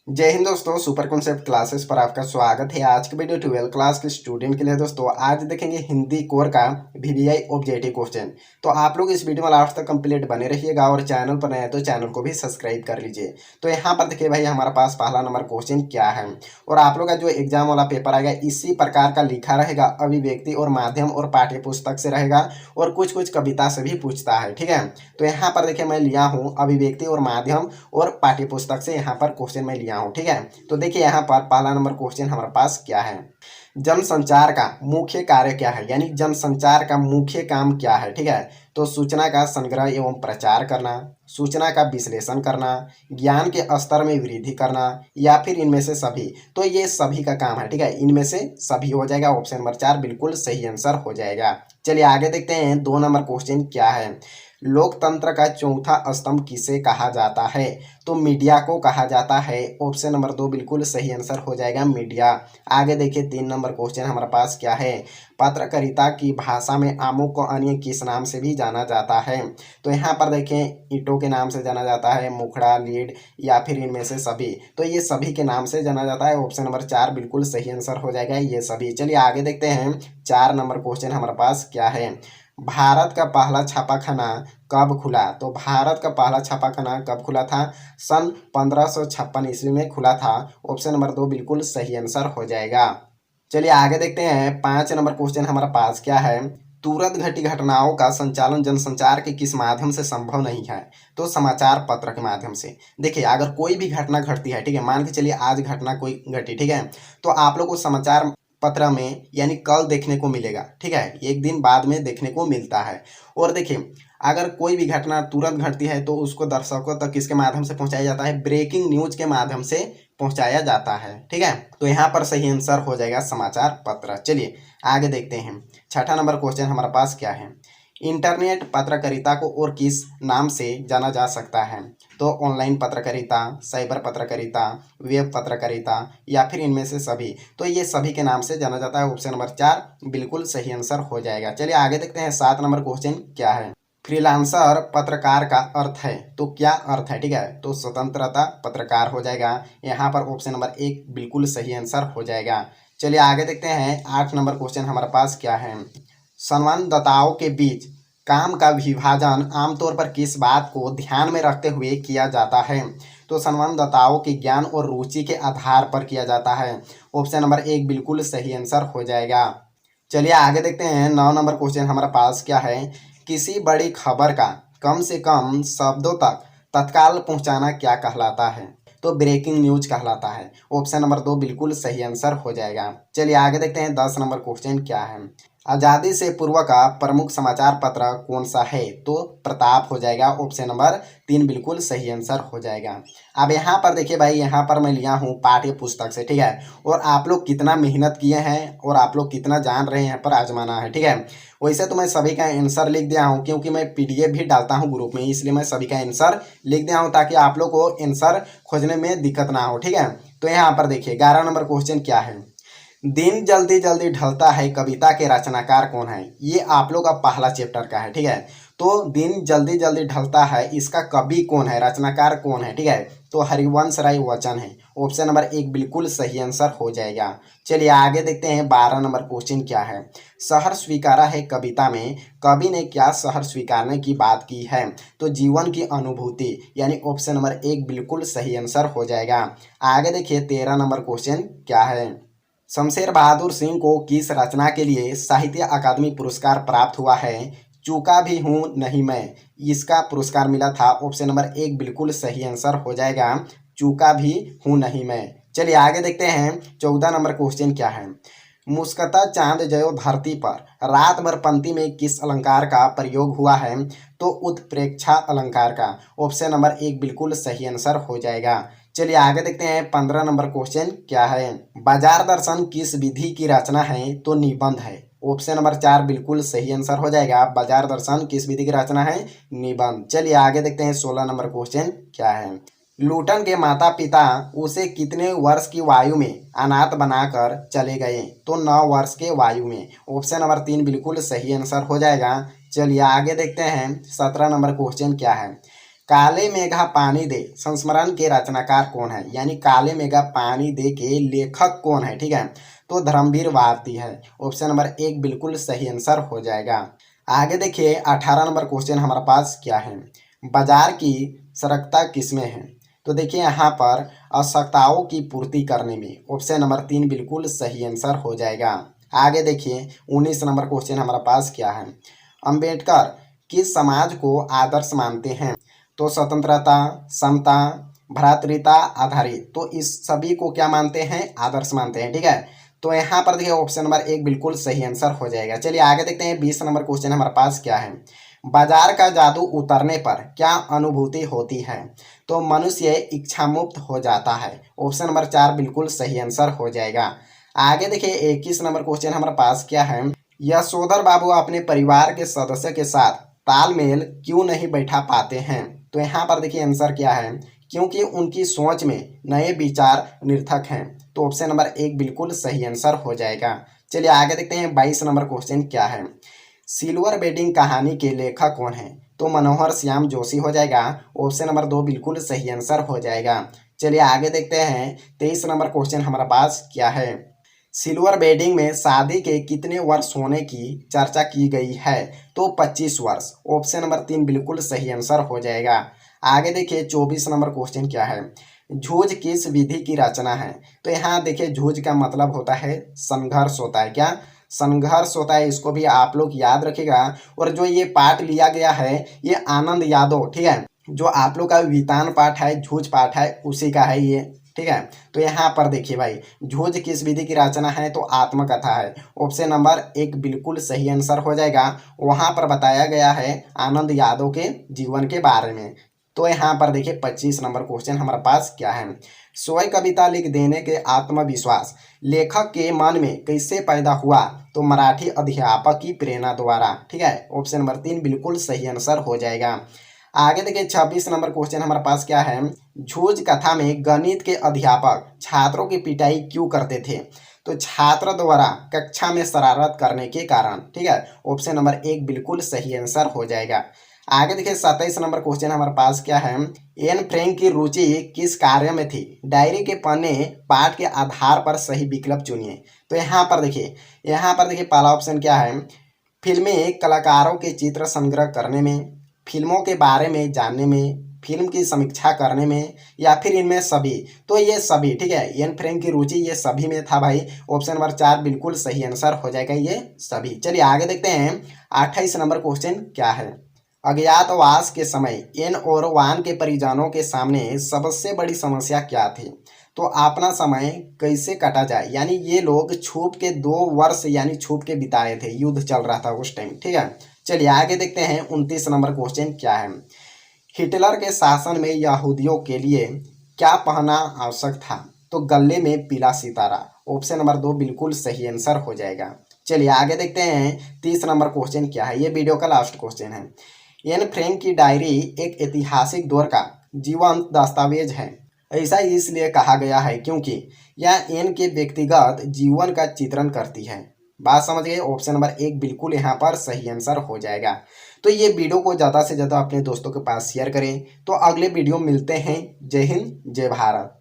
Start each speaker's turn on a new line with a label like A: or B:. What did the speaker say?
A: जय हिंद दोस्तों, super concept classes पर आपका स्वागत है। आज की वीडियो 12th क्लास के स्टूडेंट के लिए दोस्तों आज देखेंगे हिंदी कोर का वीवीआई ऑब्जेक्टिव क्वेश्चन। तो आप लोग इस वीडियो में लास्ट तक कंप्लीट बने रहिएगा और चैनल पर नए हैं तो चैनल को भी सब्सक्राइब कर लीजिए। तो यहाँ पर देखिए भाई, हमारे पास पहला नंबर क्वेश्चन क्या है और आप लोग का जो एग्जाम वाला पेपर आएगा इसी प्रकार का लिखा रहेगा। अभिव्यक्ति और माध्यम और पाठ्य पुस्तक से रहेगा और कुछ कुछ कविता से भी पूछता है, ठीक है। तो यहाँ पर देखिए मैं लिया हूँ अभिव्यक्ति और माध्यम और पाठ्य पुस्तक से यहाँ पर क्वेश्चन में लिया हूँ, ठीक है। तो देखिए यहाँ पर पहला नंबर क्वेश्चन हमारे पास क्या है। जनसंचार का मुख्य कार्य क्या है, यानी जनसंचार का मुख्य काम क्या है, ठीक है। तो सूचना का संग्रह एवं प्रचार करना, सूचना का विश्लेषण करना, ज्ञान के स्तर में वृद्धि करना या फिर इनमें से सभी। तो ये सभी का काम है, ठीक है। इनमें से सभी हो जाएगा। ऑप्शन नंबर 4 बिल्कुल सही आंसर हो जाएगा। चलिए आगे देखते हैं 2 नंबर क्वेश्चन क्या है। लोकतंत्र का चौथा स्तंभ किसे कहा जाता है। तो मीडिया को कहा जाता है। ऑप्शन नंबर 2 बिल्कुल सही आंसर हो जाएगा, मीडिया। आगे देखिए 3 नंबर क्वेश्चन हमारे पास क्या है। पत्रकारिता की भाषा में आमुख को अन्य किस नाम से भी जाना जाता है। तो यहाँ पर देखें ईंटों के नाम से जाना जाता है, मुखड़ा, लीड या फिर इनमें से सभी। तो ये सभी के नाम से जाना जाता है। ऑप्शन नंबर 4 बिल्कुल सही आंसर हो जाएगा, ये सभी। चलिए आगे देखते हैं 4 नंबर क्वेश्चन हमारे पास क्या है। भारत का पहला छापाखाना कब खुला। तो भारत का पहला छापाखाना कब खुला था। सन 1556 ईस्वी में खुला था। ऑप्शन नंबर 2 बिल्कुल सही आंसर हो जाएगा। चलिए आगे देखते हैं 5 नंबर क्वेश्चन हमारे पास क्या है। तुरंत घटी घटनाओं का संचालन जनसंचार के किस माध्यम से संभव नहीं है। तो समाचार पत्र के माध्यम से। देखिए अगर कोई भी घटना घटती है, ठीक है, मान के चलिए आज घटना कोई घटी, ठीक है, तो आप लोग को समाचार पत्र में यानी कल देखने को मिलेगा, ठीक है, एक दिन बाद में देखने को मिलता है। और देखिए अगर कोई भी घटना तुरंत घटती है तो उसको दर्शकों तक किसके माध्यम से पहुंचाया जाता है, ब्रेकिंग न्यूज के माध्यम से पहुंचाया जाता है, ठीक है। तो यहाँ पर सही आंसर हो जाएगा समाचार पत्र। चलिए आगे देखते हैं 6ठा नंबर क्वेश्चन हमारे पास क्या है। इंटरनेट पत्रकारिता को और किस नाम से जाना जा सकता है। तो ऑनलाइन पत्रकारिता, साइबर पत्रकारिता, वेब पत्रकारिता या फिर इनमें से सभी। तो ये सभी के नाम से जाना जाता है। ऑप्शन नंबर 4 बिल्कुल सही आंसर हो जाएगा। चलिए आगे देखते हैं 7 नंबर क्वेश्चन क्या है। फ्रीलांसर पत्रकार का अर्थ है। तो क्या अर्थ है, ठीक है, तो स्वतंत्रता पत्रकार हो जाएगा। यहाँ पर ऑप्शन नंबर 1 बिल्कुल सही आंसर हो जाएगा। चलिए आगे देखते हैं 8 नंबर क्वेश्चन हमारे पास क्या है। संवाददाताओं के बीच काम का विभाजन आमतौर पर किस बात को ध्यान में रखते हुए किया जाता है। तो संवाददाताओं के ज्ञान और रुचि के आधार पर किया जाता है। ऑप्शन नंबर 1 बिल्कुल सही आंसर हो जाएगा। चलिए आगे देखते हैं 9 नंबर क्वेश्चन हमारे पास क्या है। किसी बड़ी खबर का कम से कम शब्दों तक तत्काल पहुंचाना क्या कहलाता है। तो ब्रेकिंग न्यूज कहलाता है। ऑप्शन नंबर 2 बिल्कुल सही आंसर हो जाएगा। चलिए आगे देखते हैं 10 नंबर क्वेश्चन क्या है। आज़ादी से पूर्व का प्रमुख समाचार पत्र कौन सा है। तो प्रताप हो जाएगा। ऑप्शन नंबर 3 बिल्कुल सही आंसर हो जाएगा। अब यहाँ पर देखिए भाई, यहाँ पर मैं लिया हूँ पाठ्य पुस्तक से, ठीक है, और आप लोग कितना मेहनत किए हैं और आप लोग कितना जान रहे हैं यहाँ पर आजमाना है, ठीक है। वैसे तो मैं सभी का आंसर लिख दिया हूँ क्योंकि मैं पीडीएफ भी डालता हूँ ग्रुप में, इसलिए मैं सभी का आंसर लिख दिया हूँ ताकि आप लोग को आंसर खोजने में दिक्कत ना हो, ठीक है। तो यहाँ पर देखिए 11 नंबर क्वेश्चन क्या है। दिन जल्दी जल्दी ढलता है कविता के रचनाकार कौन है। ये आप लोग का पहला चैप्टर का है, ठीक है। तो दिन जल्दी जल्दी ढलता है, इसका कवि कौन है, रचनाकार कौन है, ठीक है। तो हरिवंश राय बच्चन है। ऑप्शन नंबर 1 बिल्कुल सही आंसर हो जाएगा। चलिए आगे देखते हैं 12 नंबर क्वेश्चन क्या है। शहर स्वीकारा है कविता में कवि ने क्या शहर स्वीकारने की बात की है। तो जीवन की अनुभूति, यानी ऑप्शन नंबर 1 बिल्कुल सही आंसर हो जाएगा। आगे देखिए 13 नंबर क्वेश्चन क्या है। शमशेर बहादुर सिंह को किस रचना के लिए साहित्य अकादमी पुरस्कार प्राप्त हुआ है। चूका भी हूँ नहीं मैं, इसका पुरस्कार मिला था। ऑप्शन नंबर 1 बिल्कुल सही आंसर हो जाएगा। चूका भी हूँ नहीं मैं। चलिए आगे देखते हैं 14 नंबर क्वेश्चन क्या है। मुस्कता चांद जयो धरती पर रात भर पंक्ति में किस अलंकार का प्रयोग हुआ है। तो उत्प्रेक्षा अलंकार का। ऑप्शन नंबर 1 बिल्कुल सही आंसर हो जाएगा। चलिए आगे देखते हैं 15 नंबर क्वेश्चन क्या है। बाजार दर्शन किस विधि की रचना है। तो निबंध है। ऑप्शन नंबर 4 बिल्कुल सही आंसर हो जाएगा। बाजार दर्शन किस विधि की रचना है, निबंध। चलिए आगे देखते हैं 16 नंबर क्वेश्चन क्या है। लूटन के माता पिता उसे कितने वर्ष की वायु में अनाथ बनाकर चले गए। तो 9 वर्ष के वायु में। ऑप्शन नंबर 3 बिल्कुल सही आंसर हो जाएगा। चलिए आगे देखते हैं 17 नंबर क्वेश्चन क्या है। काले मेघा पानी दे संस्मरण के रचनाकार कौन है, यानी काले मेघा पानी दे के लेखक कौन है, ठीक है। तो धर्मवीर भारती है। ऑप्शन नंबर 1 बिल्कुल सही आंसर हो जाएगा। आगे देखिए 18 नंबर क्वेश्चन हमारे पास क्या है, बाजार की सरकता किसमें है। तो देखिए यहाँ पर आवश्यकताओं की पूर्ति करने में। ऑप्शन नंबर 3 बिल्कुल सही आंसर हो जाएगा। आगे देखिए 19 नंबर क्वेश्चन हमारे पास क्या है, अंबेडकर किस समाज को आदर्श मानते हैं। तो स्वतंत्रता, समता, भ्रातृता आधारित, तो इस सभी को क्या मानते हैं, आदर्श मानते हैं, ठीक है। तो यहाँ पर देखिए ऑप्शन नंबर 1 बिल्कुल सही आंसर हो जाएगा। चलिए आगे देखते हैं 20 नंबर क्वेश्चन हमारे पास क्या है, बाजार का जादू उतरने पर क्या अनुभूति होती है। तो मनुष्य इच्छा मुक्त हो जाता है। ऑप्शन नंबर 4 बिल्कुल सही आंसर हो जाएगा। आगे देखिए 21 नंबर क्वेश्चन हमारे पास क्या है, यशोधर बाबू अपने परिवार के सदस्य के साथ तालमेल क्यों नहीं बैठा पाते हैं। तो यहाँ पर देखिए आंसर क्या है, क्योंकि उनकी सोच में नए विचार निरर्थक हैं। तो ऑप्शन नंबर 1 बिल्कुल सही आंसर हो जाएगा। चलिए आगे देखते हैं 22 नंबर क्वेश्चन क्या है, सिल्वर बेडिंग कहानी के लेखक कौन है। तो मनोहर श्याम जोशी हो जाएगा। ऑप्शन नंबर 2 बिल्कुल सही आंसर हो जाएगा। चलिए आगे देखते हैं 23 नंबर क्वेश्चन हमारे पास क्या है, सिल्वर बेडिंग में शादी के कितने वर्ष होने की चर्चा की गई है। तो 25 वर्ष। ऑप्शन नंबर 3 बिल्कुल सही आंसर हो जाएगा। आगे देखिए 24 नंबर क्वेश्चन क्या है, जूझ किस विधि की रचना है। तो यहाँ देखिए जूझ का मतलब होता है संघर्ष होता है, क्या संघर्ष होता है, इसको भी आप लोग याद रखिएगा। और जो ये पाठ लिया गया है ये आनंद यादव, ठीक है, जो आप लोग का वितान पाठ है, जूझ पाठ है, उसी का है ये, ठीक है। तो यहाँ पर देखिए भाई जूझ किस विधि की रचना है, तो आत्मकथा है। ऑप्शन नंबर 1 बिल्कुल सही आंसर हो जाएगा। वहाँ पर बताया गया है आनंद यादव के जीवन के बारे में। तो यहाँ पर देखिए 25 नंबर क्वेश्चन हमारे पास क्या है, स्वयं कविता लिख देने के आत्मविश्वास लेखक के मन में कैसे पैदा हुआ। तो मराठी अध्यापक की प्रेरणा द्वारा, ठीक है। ऑप्शन नंबर 3 बिल्कुल सही आंसर हो जाएगा। आगे देखिए 26 नंबर क्वेश्चन हमारे पास क्या है, जूझ कथा में गणित के अध्यापक छात्रों की पिटाई क्यों करते थे। तो छात्र द्वारा कक्षा में शरारत करने के कारण, ठीक है। ऑप्शन नंबर 1 बिल्कुल सही आंसर हो जाएगा। आगे देखिए 27 नंबर क्वेश्चन हमारे पास क्या है, एन फ्रैंक की रुचि किस कार्य में थी। डायरी के पन्ने पाठ के आधार पर सही विकल्प चुनिए। तो यहाँ पर देखिए पहला ऑप्शन क्या है, फिल्मी कलाकारों के चित्र संग्रह करने में, फिल्मों के बारे में जानने में, फिल्म की समीक्षा करने में, या फिर इनमें सभी। तो ये सभी, ठीक है, एन फ्रैंक की रुचि ये सभी में था भाई। ऑप्शन नंबर 4 बिल्कुल सही आंसर हो जाएगा ये सभी। चलिए आगे देखते हैं 28 नंबर क्वेश्चन क्या है, अज्ञातवास के समय एन और वान के परिजनों के सामने सबसे बड़ी समस्या क्या थी। तो अपना समय कैसे काटा जाए, यानी ये लोग छुप के 2 वर्ष यानी छुप के बिताए थे, युद्ध चल रहा था उस टाइम, ठीक है। चलिए आगे देखते हैं 29 नंबर क्वेश्चन क्या है, हिटलर के शासन में यहूदियों के लिए क्या पहनना आवश्यक था। तो गले में पीला सितारा। ऑप्शन नंबर 2 बिल्कुल सही आंसर हो जाएगा। चलिए आगे देखते हैं 30 नंबर क्वेश्चन क्या है, ये वीडियो का लास्ट क्वेश्चन है, एन फ्रैंक की डायरी एक ऐतिहासिक दौर का जीवंत दस्तावेज है। ऐसा इसलिए कहा गया है क्योंकि यह एन के व्यक्तिगत जीवन का चित्रण करती है। बात समझ गए। ऑप्शन नंबर 1 बिल्कुल यहाँ पर सही आंसर हो जाएगा। तो ये वीडियो को ज़्यादा से ज़्यादा अपने दोस्तों के पास शेयर करें। तो अगले वीडियो मिलते हैं। जय हिंद, जय भारत।